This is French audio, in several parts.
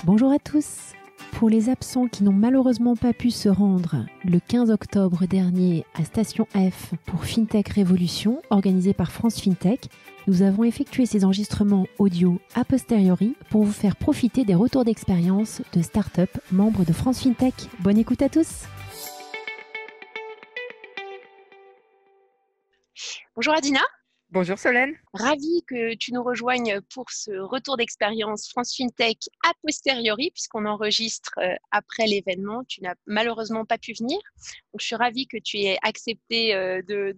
Bonjour à tous. Pour les absents qui n'ont malheureusement pas pu se rendre le 15 octobre dernier à Station F pour FinTech Révolution, organisée par France FinTech, nous avons effectué ces enregistrements audio a posteriori pour vous faire profiter des retours d'expérience de start-up membres de France FinTech. Bonne écoute à tous. Bonjour Adina. Bonjour Solène. Ravie que tu nous rejoignes pour ce retour d'expérience France FinTech a posteriori, puisqu'on enregistre après l'événement. Tu n'as malheureusement pas pu venir. Donc, je suis ravie que tu aies accepté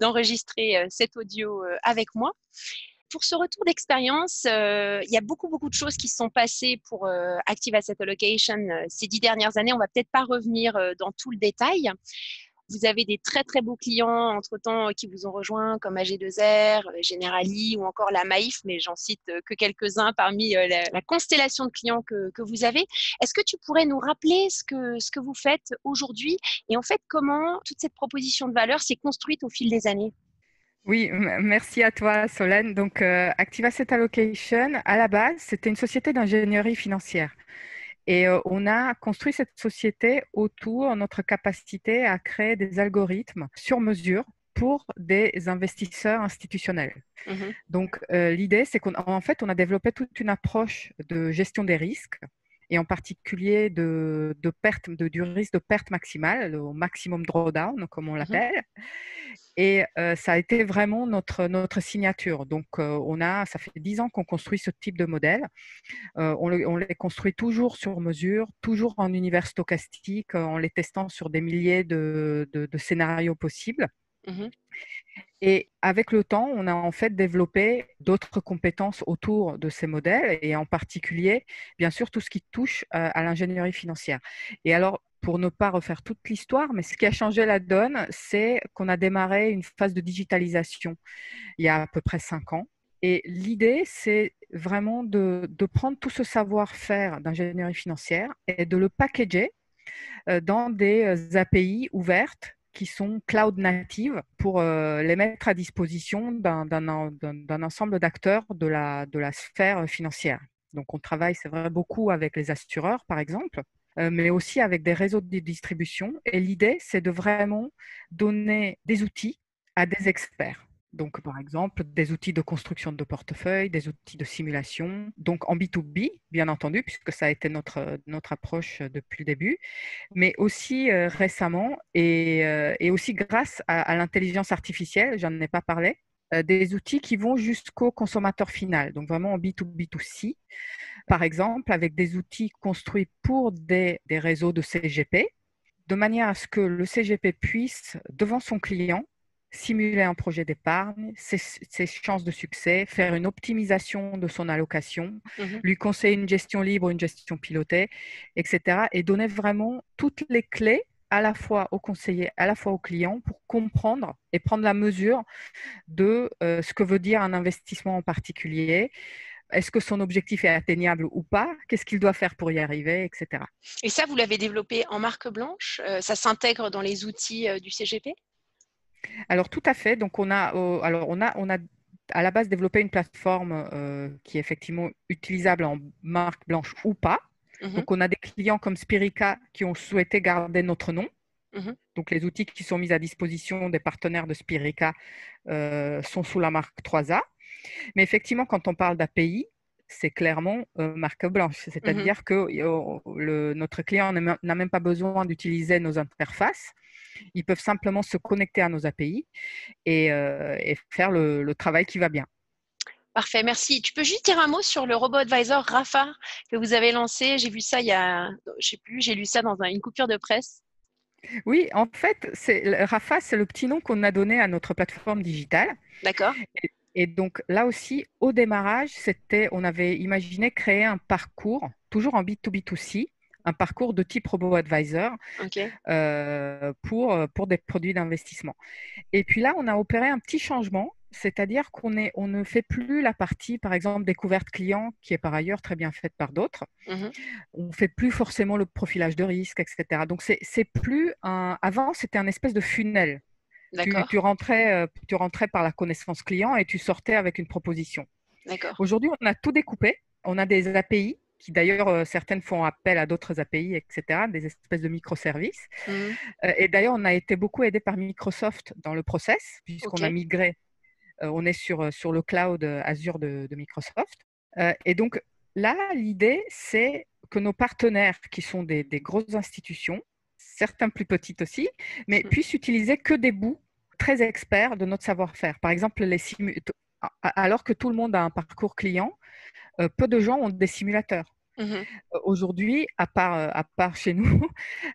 d'enregistrer cet audio avec moi. Pour ce retour d'expérience, il y a beaucoup de choses qui se sont passées pour Active Asset Allocation ces 10 dernières années. On va peut-être pas revenir dans tout le détail. Vous avez des très beaux clients entre-temps qui vous ont rejoints comme AG2R, Generali ou encore la Maïf, mais j'en cite que quelques-uns parmi la constellation de clients que vous avez. Est-ce que tu pourrais nous rappeler ce que vous faites aujourd'hui et en fait comment toute cette proposition de valeur s'est construite au fil des années? Oui, merci à toi Solène. Donc Active Asset Allocation, à la base, c'était une société d'ingénierie financière. Et on a construit cette société autour de notre capacité à créer des algorithmes sur mesure pour des investisseurs institutionnels. Donc, l'idée, c'est qu'en fait, on a développé toute une approche de gestion des risques et en particulier du risque de perte maximale, le maximum drawdown, comme on l'appelle. Et ça a été vraiment notre signature. Donc, ça fait 10 ans qu'on construit ce type de modèle. On les construit toujours sur mesure, toujours en univers stochastique, en les testant sur des milliers de scénarios possibles. Et avec le temps, on a en fait développé d'autres compétences autour de ces modèles et en particulier, bien sûr, tout ce qui touche à l'ingénierie financière. Et alors, pour ne pas refaire toute l'histoire, mais ce qui a changé la donne, c'est qu'on a démarré une phase de digitalisation il y a à peu près 5 ans. Et l'idée, c'est vraiment de prendre tout ce savoir-faire d'ingénierie financière et de le packager dans des API ouvertes qui sont cloud native pour les mettre à disposition d'un ensemble d'acteurs de la sphère financière. Donc, on travaille, c'est vrai, beaucoup avec les assureurs, par exemple, mais aussi avec des réseaux de distribution. Et l'idée, c'est de vraiment donner des outils à des experts. Donc, par exemple, des outils de construction de portefeuille, des outils de simulation. Donc, en B2B, bien entendu, puisque ça a été notre approche depuis le début, mais aussi récemment et aussi grâce à l'intelligence artificielle, j'en ai pas parlé, des outils qui vont jusqu'au consommateur final, donc vraiment en B2B2C, par exemple, avec des outils construits pour des réseaux de CGP, de manière à ce que le CGP puisse, devant son client, simuler un projet d'épargne, ses chances de succès, faire une optimisation de son allocation, lui conseiller une gestion libre, une gestion pilotée, etc. Et donner vraiment toutes les clés à la fois au conseiller, à la fois au client pour comprendre et prendre la mesure de ce que veut dire un investissement en particulier. Est-ce que son objectif est atteignable ou pas? Qu'est-ce qu'il doit faire pour y arriver, etc. Et ça, vous l'avez développé en marque blanche? Ça s'intègre dans les outils du CGP? Alors tout à fait. Donc on a à la base développé une plateforme qui est effectivement utilisable en marque blanche ou pas. Donc on a des clients comme Spirica qui ont souhaité garder notre nom. Donc les outils qui sont mis à disposition des partenaires de Spirica sont sous la marque 3A. Mais effectivement, quand on parle d'API, c'est clairement marque blanche. C'est-à-dire que notre client n'a même pas besoin d'utiliser nos interfaces. Ils peuvent simplement se connecter à nos API et faire le travail qui va bien. Parfait, merci. Tu peux juste dire un mot sur le robot advisor Rafa que vous avez lancé? J'ai vu ça j'ai lu ça dans une coupure de presse. Oui, en fait, Rafa, c'est le petit nom qu'on a donné à notre plateforme digitale. D'accord. Et donc là aussi, au démarrage, on avait imaginé créer un parcours, toujours en B2B2C, un parcours de type robot advisor pour des produits d'investissement. Et puis là, on a opéré un petit changement, c'est-à-dire qu'on ne fait plus la partie, par exemple, découverte client, qui est par ailleurs très bien faite par d'autres. On ne fait plus forcément le profilage de risque, etc. Donc, c'est plus avant, c'était un espèce de funnel. Tu rentrais par la connaissance client et tu sortais avec une proposition. Aujourd'hui, on a tout découpé. On a des API qui, d'ailleurs, certaines font appel à d'autres API, etc., des espèces de microservices. Et d'ailleurs, on a été beaucoup aidé par Microsoft dans le process, puisqu'on a migré. On est sur le cloud Azure de Microsoft. Et donc, là, l'idée, c'est que nos partenaires, qui sont des grosses institutions, certains plus petites aussi, mais puissent utiliser que des bouts très experts de notre savoir-faire. Par exemple, alors que tout le monde a un parcours client, peu de gens ont des simulateurs. Aujourd'hui, à part chez nous,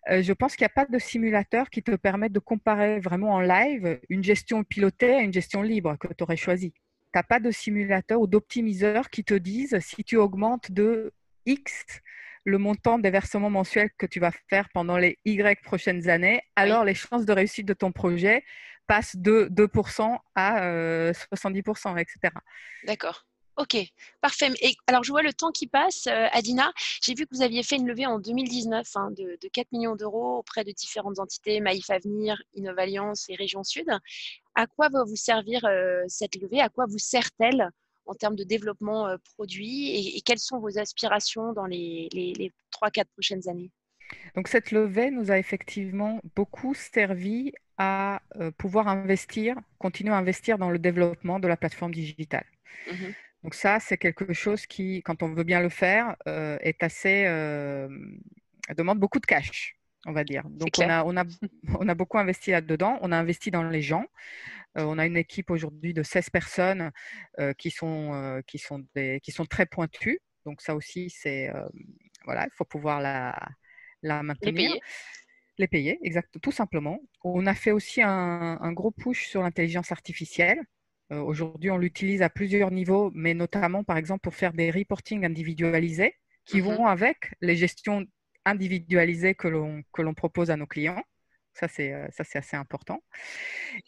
je pense qu'il n'y a pas de simulateur qui te permette de comparer vraiment en live une gestion pilotée à une gestion libre que tu aurais choisie. Tu n'as pas de simulateur ou d'optimiseur qui te disent si tu augmentes de X le montant des versements mensuels que tu vas faire pendant les Y prochaines années, alors les chances de réussite de ton projet passent de 2% à 70%, etc. D'accord. Ok, parfait. Et alors, je vois le temps qui passe. Adina, j'ai vu que vous aviez fait une levée en 2019 de 4 millions d'euros auprès de différentes entités, Maïf Avenir, Innovalliance et Région Sud. À quoi va vous servir cette levée? À quoi vous sert-elle en termes de développement produit et quelles sont vos aspirations dans les 3-4 prochaines années? Donc, cette levée nous a effectivement beaucoup servi à pouvoir continuer à investir dans le développement de la plateforme digitale. Donc ça, c'est quelque chose qui, quand on veut bien le faire, demande beaucoup de cash, on va dire. Donc on a beaucoup investi là-dedans. On a investi dans les gens. On a une équipe aujourd'hui de 16 personnes qui sont très pointues. Donc ça aussi, il faut pouvoir la maintenir. Les payer, exact, tout simplement. On a fait aussi un gros push sur l'intelligence artificielle. Aujourd'hui, on l'utilise à plusieurs niveaux, mais notamment, par exemple, pour faire des reporting individualisés qui vont avec les gestions individualisées que l'on propose à nos clients. Ça, c'est assez important.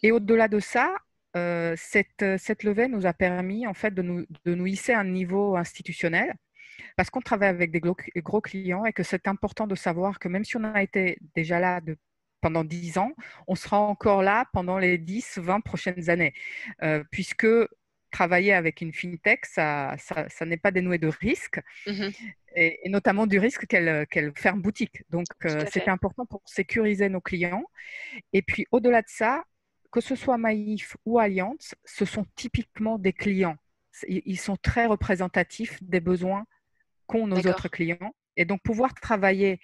Et au-delà de ça, cette levée nous a permis en fait, de nous hisser à un niveau institutionnel parce qu'on travaille avec des gros clients et que c'est important de savoir que même si on a été déjà là pendant 10 ans, on sera encore là pendant les 10-20 prochaines années, puisque travailler avec une fintech, ça n'est pas dénué de risques, et notamment du risque qu'elle ferme boutique. Donc, c'était important pour sécuriser nos clients. Et puis, au-delà de ça, que ce soit Maïf ou Allianz, ce sont typiquement des clients. Ils sont très représentatifs des besoins qu'ont nos autres clients. Et donc, pouvoir travailler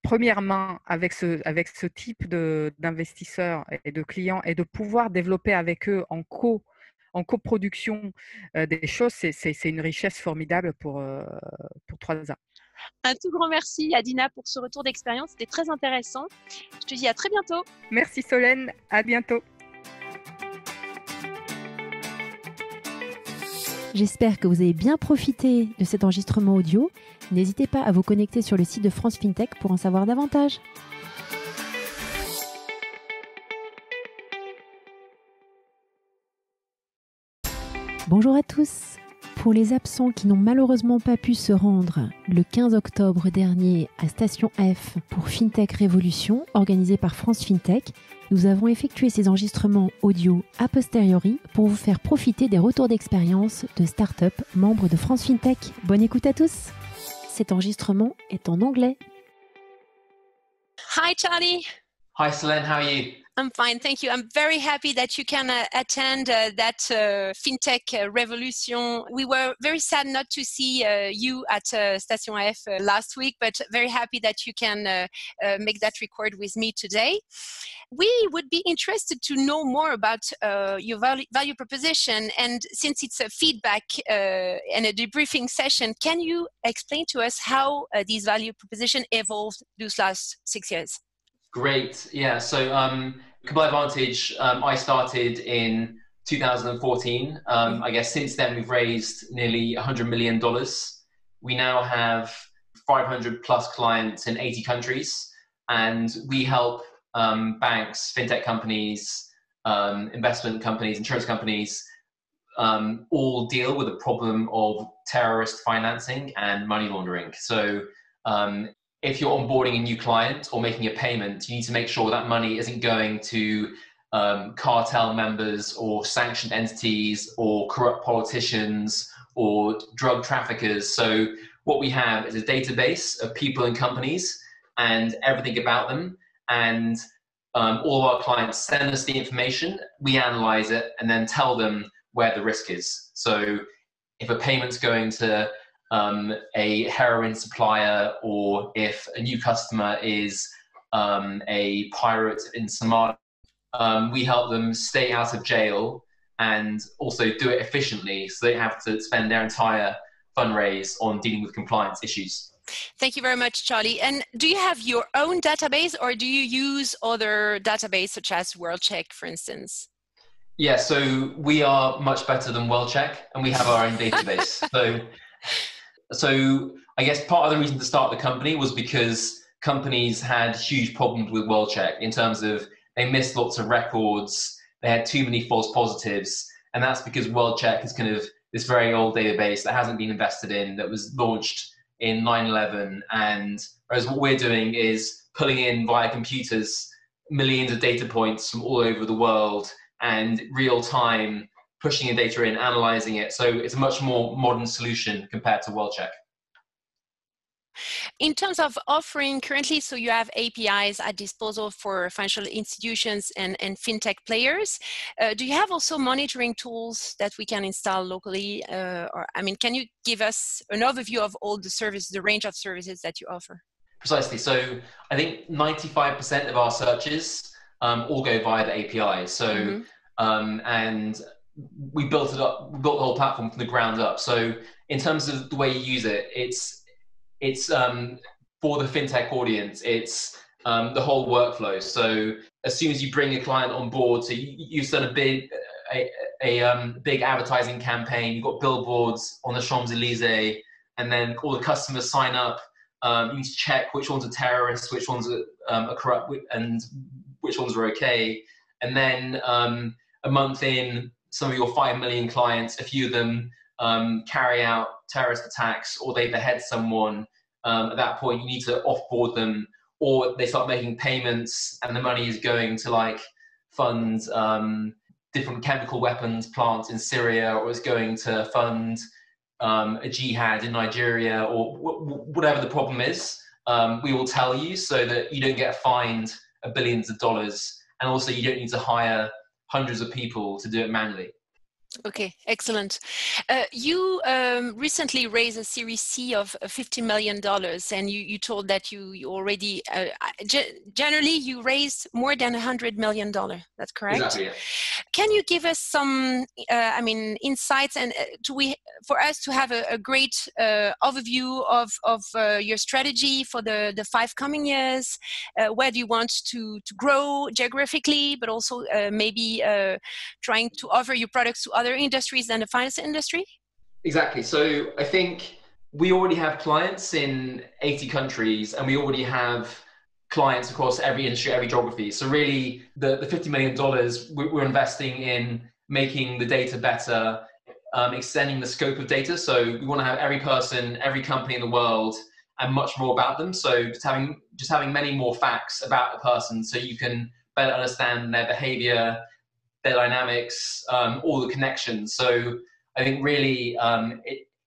première main avec ce type d'investisseurs et de clients et de pouvoir développer avec eux en coproduction des choses, c'est une richesse formidable pour 3A. Un tout grand merci, Adina, pour ce retour d'expérience. C'était très intéressant. Je te dis à très bientôt. Merci Solène, à bientôt. J'espère que vous avez bien profité de cet enregistrement audio. N'hésitez pas à vous connecter sur le site de France FinTech pour en savoir davantage. Bonjour à tous. Pour les absents qui n'ont malheureusement pas pu se rendre le 15 octobre dernier à Station F pour FinTech Révolution, organisée par France FinTech, nous avons effectué ces enregistrements audio a posteriori pour vous faire profiter des retours d'expérience de start-up membres de France FinTech. Bonne écoute à tous. Cet enregistrement est en anglais. Hi Charlie. Hi Solène, how are you? I'm fine, thank you. I'm very happy that you can attend that FinTech Revolution. We were very sad not to see you at Station F last week, but very happy that you can make that record with me today. We would be interested to know more about your value proposition, and since it's a feedback and a debriefing session, can you explain to us how this value proposition evolved those last 6 years? Great. Yeah. So Kabul Advantage, I started in 2014. I guess since then we've raised nearly $100 million. We now have 500 plus clients in 80 countries, and we help banks, fintech companies, investment companies, insurance companies, all deal with the problem of terrorist financing and money laundering. So if you're onboarding a new client or making a payment, you need to make sure that money isn't going to cartel members or sanctioned entities or corrupt politicians or drug traffickers. So what we have is a database of people and companies and everything about them. And all of our clients send us the information, we analyze it, and then tell them where the risk is. So if a payment's going to a heroin supplier, or if a new customer is a pirate in Somalia, we help them stay out of jail and also do it efficiently so they don't have to spend their entire fundraise on dealing with compliance issues. Thank you very much, Charlie. And do you have your own database, or do you use other databases such as WorldCheck, for instance? Yeah, so we are much better than WorldCheck, and we have our own database. So I guess part of the reason to start the company was because companies had huge problems with WorldCheck in terms of they missed lots of records, they had too many false positives, and that's because WorldCheck is kind of this very old database that hasn't been invested in, that was launched in 9/11, and whereas what we're doing is pulling in via computers millions of data points from all over the world and real time pushing the data in, analyzing it. So it's a much more modern solution compared to WorldCheck. In terms of offering currently, so you have APIs at disposal for financial institutions and fintech players. Do you have also monitoring tools that we can install locally? Can you give us an overview of all the services, the range of services that you offer? Precisely. So I think 95% of our searches all go via the API. So, and we built it up, we built the whole platform from the ground up. So in terms of the way you use it, it's for the fintech audience, it's the whole workflow. So as soon as you bring a client on board, so you've done a big advertising campaign, you've got billboards on the Champs-Elysees, and then all the customers sign up. You need to check which ones are terrorists, which ones are corrupt, and which ones are okay. And then a month in, some of your 5 million clients, a few of them carry out terrorist attacks, or they behead someone. At that point, you need to offboard them, or they start making payments and the money is going to fund different chemical weapons plants in Syria, or it's going to fund a jihad in Nigeria, or whatever the problem is. We will tell you so that you don't get fined billions of dollars, and also you don't need to hire hundreds of people to do it manually. Okay, excellent. You recently raised a Series C of $50 million, and you told that you already, generally you raised more than $100 million. That's correct? Exactly, yeah. Can you give us some, insights and for us to have a great overview of your strategy for the 5 coming years? Where do you want to grow geographically, but also maybe trying to offer your products to other industries than the finance industry? Exactly. So I think we already have clients in 80 countries, and we already have clients across every industry, every geography. So really the $50 million we're investing in making the data better, extending the scope of data. So we want to have every person, every company in the world, and much more about them. So just having many more facts about a person, so you can better understand their behavior, their dynamics, all the connections. So I think really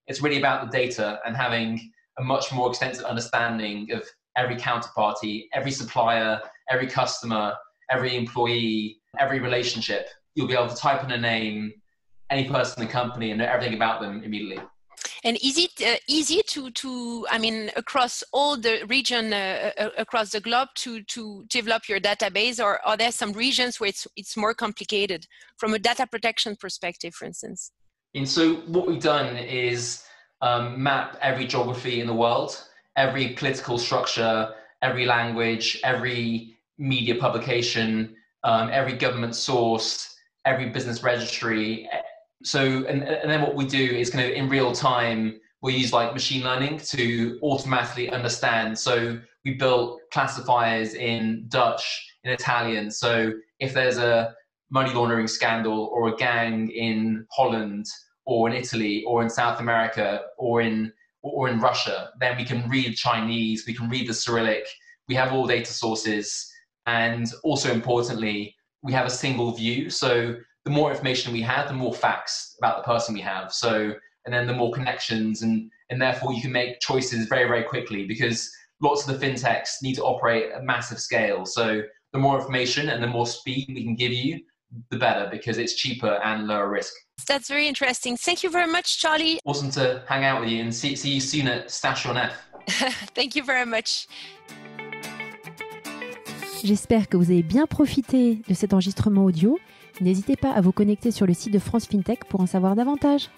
it's really about the data and having a much more extensive understanding of every counterparty, every supplier, every customer, every employee, every relationship. You'll be able to type in a name, any person in the company, and know everything about them immediately. And is it easy to across all the region, across the globe, to develop your database, or are there some regions where it's more complicated from a data protection perspective, for instance? And so what we've done is map every geography in the world, every political structure, every language, every media publication, every government source, every business registry. So, and then what we do is kind of in real time, we'll use machine learning to automatically understand. So we built classifiers in Dutch, in Italian. So if there's a money laundering scandal or a gang in Holland or in Italy or in South America or in Russia, then we can read Chinese, we can read the Cyrillic, we have all data sources, and also importantly, we have a single view. So the more information we have, the more facts about the person we have. So, and then the more connections, and therefore you can make choices very, very quickly, because lots of the fintechs need to operate at massive scale. So the more information and the more speed we can give you, the better, because it's cheaper and lower risk. That's very interesting. Thank you very much, Charlie. Awesome to hang out with you, and see you soon at Station F. Thank you very much. J'espère que vous avez bien profité de cet enregistrement audio. N'hésitez pas à vous connecter sur le site de France FinTech pour en savoir davantage.